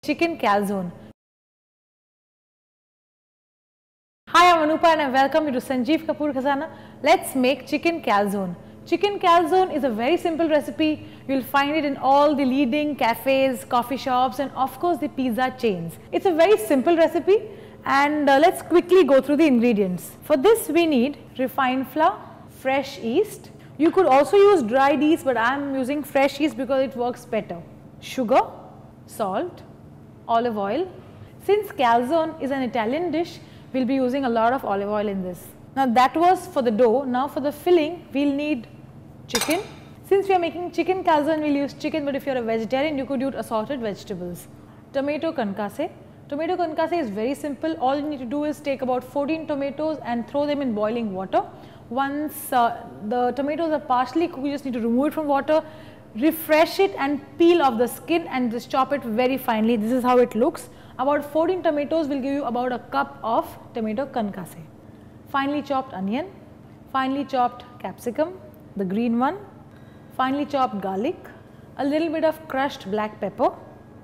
Chicken calzone. Hi, I'm Anupa and I welcome you to Sanjeev Kapoor Khazana. Let's make chicken calzone. Chicken calzone is a very simple recipe. You'll find it in all the leading cafes, coffee shops and of course the pizza chains. It's a very simple recipe and let's quickly go through the ingredients. For this we need refined flour, fresh yeast. You could also use dried yeast but I'm using fresh yeast because it works better. Sugar, salt, olive oil. Since calzone is an Italian dish, we'll be using a lot of olive oil in this. Now that was for the dough. Now for the filling, we'll need chicken. Since we are making chicken calzone, we'll use chicken, but if you're a vegetarian, you could use assorted vegetables. Tomato concasse. Tomato concasse is very simple. All you need to do is take about 14 tomatoes and throw them in boiling water. Once the tomatoes are partially cooked, you just need to remove it from water, refresh it and peel off the skin and just chop it very finely. This is how it looks. About 14 tomatoes will give you about a cup of tomato concasse. Finely chopped onion, finely chopped capsicum, the green one, finely chopped garlic, a little bit of crushed black pepper.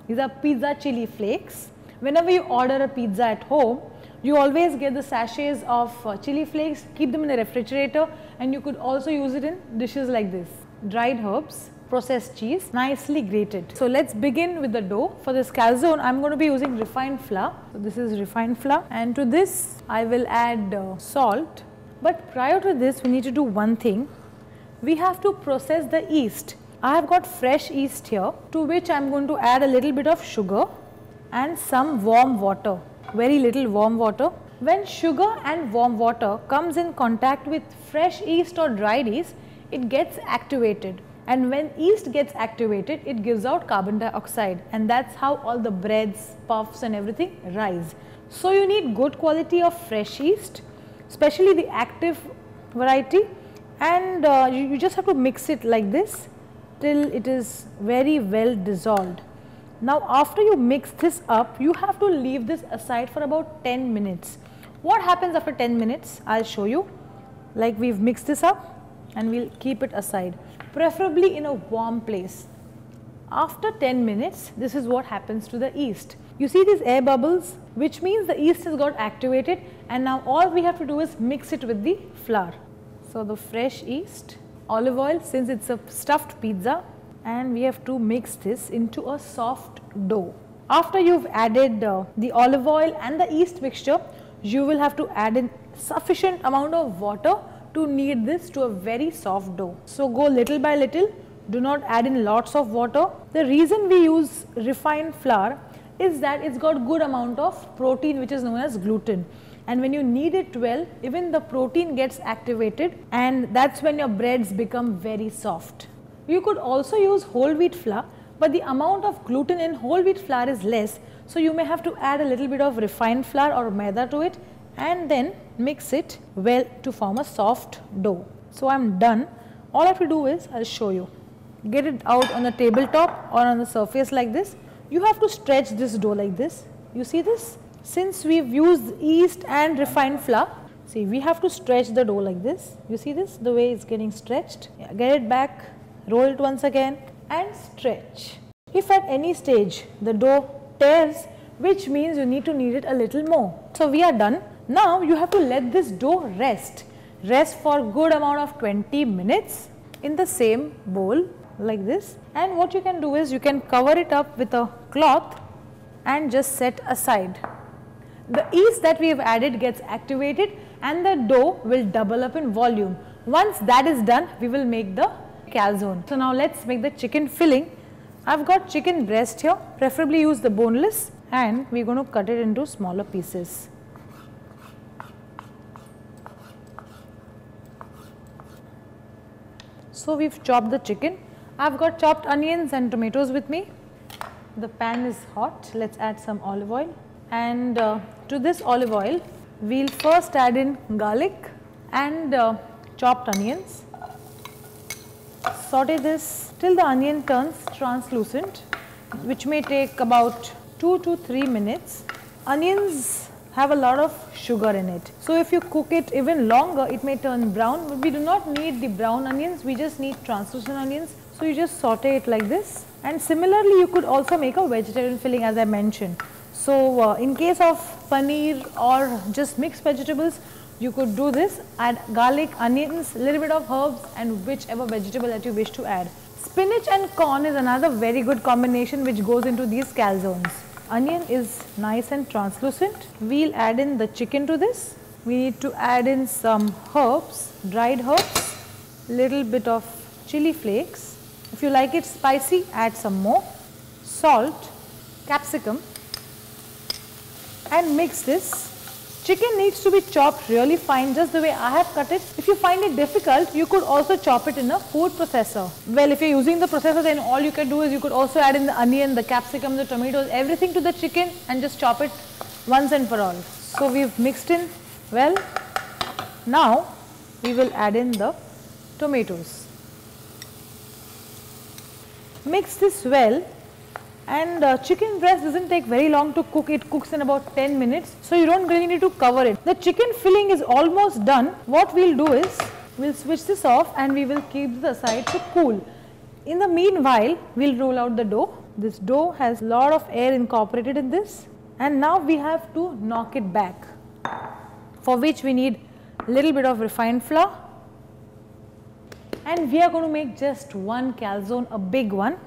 These are pizza chili flakes. Whenever you order a pizza at home, you always get the sachets of chili flakes, keep them in the refrigerator, and you could also use it in dishes like this. Dried herbs, processed cheese, nicely grated. So let's begin with the dough. For this calzone, I'm going to be using refined flour. So this is refined flour, and to this I will add salt. But prior to this, we need to do one thing. We have to process the yeast. I have got fresh yeast here, to which I'm going to add a little bit of sugar and some warm water, very little warm water. When sugar and warm water comes in contact with fresh yeast or dried yeast, it gets activated. And when yeast gets activated, it gives out carbon dioxide, and that's how all the breads, puffs and everything rise. So you need good quality of fresh yeast, especially the active variety, and you just have to mix it like this till it is very well dissolved. Now after you mix this up, you have to leave this aside for about 10 minutes. What happens after 10 minutes? I'll show you. Like, we've mixed this up and we'll keep it aside, preferably in a warm place. After 10 minutes, this is what happens to the yeast. You see these air bubbles, which means the yeast has got activated, and now all we have to do is mix it with the flour. So the fresh yeast, olive oil, since it's a stuffed pizza, and we have to mix this into a soft dough. After you've added the olive oil and the yeast mixture, you will have to add in sufficient amount of water to knead this to a very soft dough. So go little by little, do not add in lots of water. The reason we use refined flour is that it's got good amount of protein, which is known as gluten, and when you knead it well, even the protein gets activated, and that's when your breads become very soft. You could also use whole wheat flour, but the amount of gluten in whole wheat flour is less, so you may have to add a little bit of refined flour or maida to it and then mix it well to form a soft dough. So I'm done. All I have to do is, I'll show you, get it out on the tabletop or on the surface like this. You have to stretch this dough like this. You see this? Since we've used yeast and refined flour, see, we have to stretch the dough like this. You see this, the way it's getting stretched. Yeah, get it back, roll it once again and stretch. If at any stage the dough tears, which means you need to knead it a little more. So we are done. Now you have to let this dough rest for a good amount of 20 minutes in the same bowl like this, and what you can do is you can cover it up with a cloth and just set aside. The yeast that we have added gets activated and the dough will double up in volume. Once that is done, we will make the calzone. So now let's make the chicken filling. I've got chicken breast here, preferably use the boneless, and we're going to cut it into smaller pieces. So we've chopped the chicken. I've got chopped onions and tomatoes with me. The pan is hot. Let's add some olive oil, and to this olive oil we'll first add in garlic and chopped onions. Saute this till the onion turns translucent, which may take about 2 to 3 minutes. Onions have a lot of sugar in it, so if you cook it even longer, it may turn brown, but we do not need the brown onions, we just need translucent onions. So you just saute it like this And similarly, you could also make a vegetarian filling as I mentioned. So in case of paneer or just mixed vegetables, you could do this, add garlic, onions, little bit of herbs and whichever vegetable that you wish to add. Spinach and corn is another very good combination which goes into these calzones. Onion is nice and translucent. We'll add in the chicken to this. We need to add in some herbs, dried herbs, little bit of chili flakes. If you like it spicy, add some more. Salt, capsicum, and mix this. Chicken needs to be chopped really fine, just the way I have cut it. If you find it difficult, you could also chop it in a food processor. Well, if you're using the processor, then all you can do is you could also add in the onion, the capsicum, the tomatoes, everything to the chicken and just chop it once and for all. So we've mixed in well. Now we will add in the tomatoes. Mix this well, and chicken breast doesn't take very long to cook. It cooks in about 10 minutes, so you don't really need to cover it. The chicken filling is almost done. What we'll do is we'll switch this off and we will keep this aside to cool. In the meanwhile, we'll roll out the dough. This dough has a lot of air incorporated in this, and now we have to knock it back, for which we need a little bit of refined flour. And we are going to make just one calzone, a big one.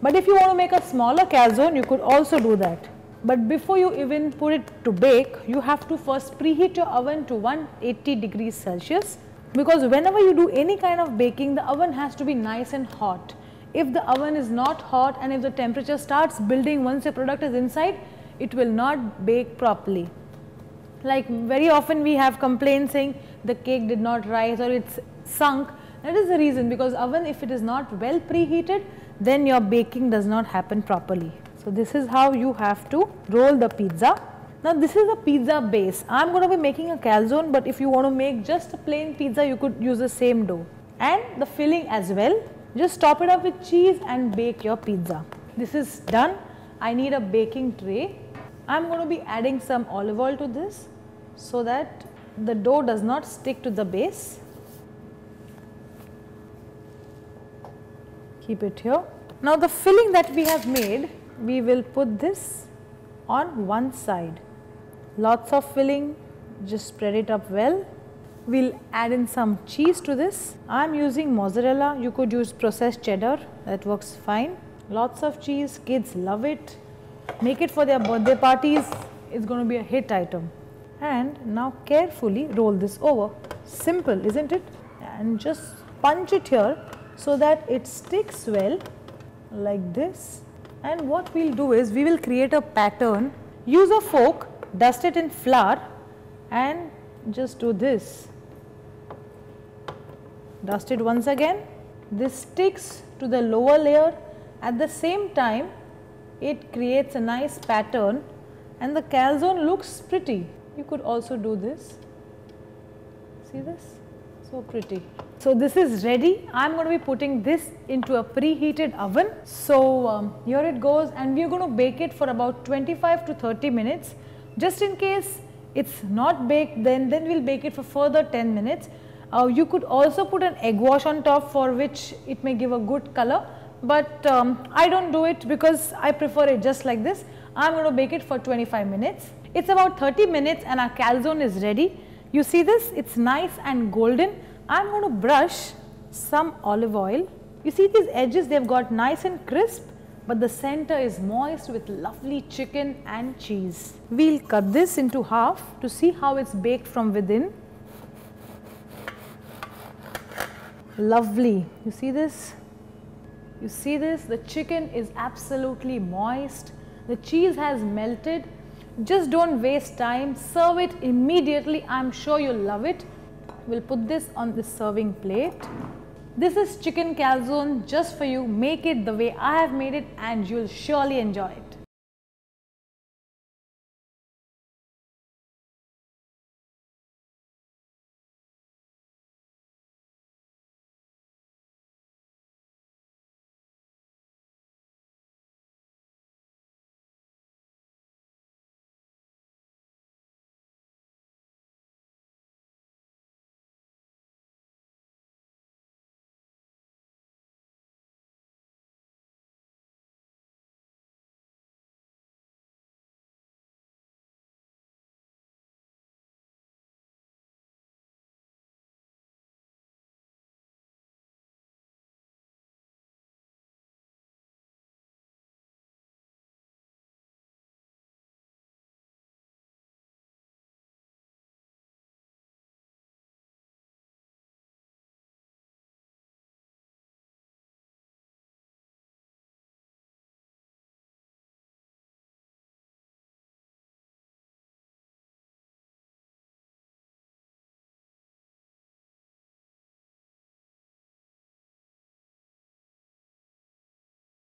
But if you want to make a smaller calzone, you could also do that. But before you even put it to bake, you have to first preheat your oven to 180 degrees Celsius. Because whenever you do any kind of baking, the oven has to be nice and hot. If the oven is not hot and if the temperature starts building once your product is inside, it will not bake properly. Like very often we have complaints saying the cake did not rise or it's sunk. That is the reason, because oven, if it is not well preheated, then your baking does not happen properly. So this is how you have to roll the pizza. Now this is a pizza base. I am going to be making a calzone, but if you want to make just a plain pizza, you could use the same dough. And the filling as well. Just top it up with cheese and bake your pizza. This is done. I need a baking tray. I am going to be adding some olive oil to this so that the dough does not stick to the base. Keep it here. Now the filling that we have made, we will put this on one side. Lots of filling, just spread it up well. We'll add in some cheese to this. I am using mozzarella, you could use processed cheddar, that works fine. Lots of cheese, kids love it. Make it for their birthday parties, it's going to be a hit item. And now carefully roll this over. Simple, isn't it? And just punch it here so that it sticks well like this. And what we'll do is we will create a pattern. Use a fork, dust it in flour and just do this. Dust it once again. This sticks to the lower layer. At the same time, it creates a nice pattern and the calzone looks pretty. You could also do this. See this? So pretty. So this is ready. I am going to be putting this into a preheated oven. So here it goes, and we are going to bake it for about 25 to 30 minutes. Just in case it's not baked, then we'll bake it for further 10 minutes. You could also put an egg wash on top, for which it may give a good color. But I don't do it because I prefer it just like this. I am going to bake it for 25 minutes. It's about 30 minutes and our calzone is ready. You see this? It's nice and golden. I am going to brush some olive oil. You see these edges, they've got nice and crisp, but the center is moist with lovely chicken and cheese. We'll cut this into half to see how it's baked from within. Lovely. You see this? You see this? The chicken is absolutely moist. The cheese has melted. Just don't waste time. Serve it immediately. I'm sure you'll love it. We'll put this on the serving plate. This is chicken calzone just for you. Make it the way I have made it and you'll surely enjoy it.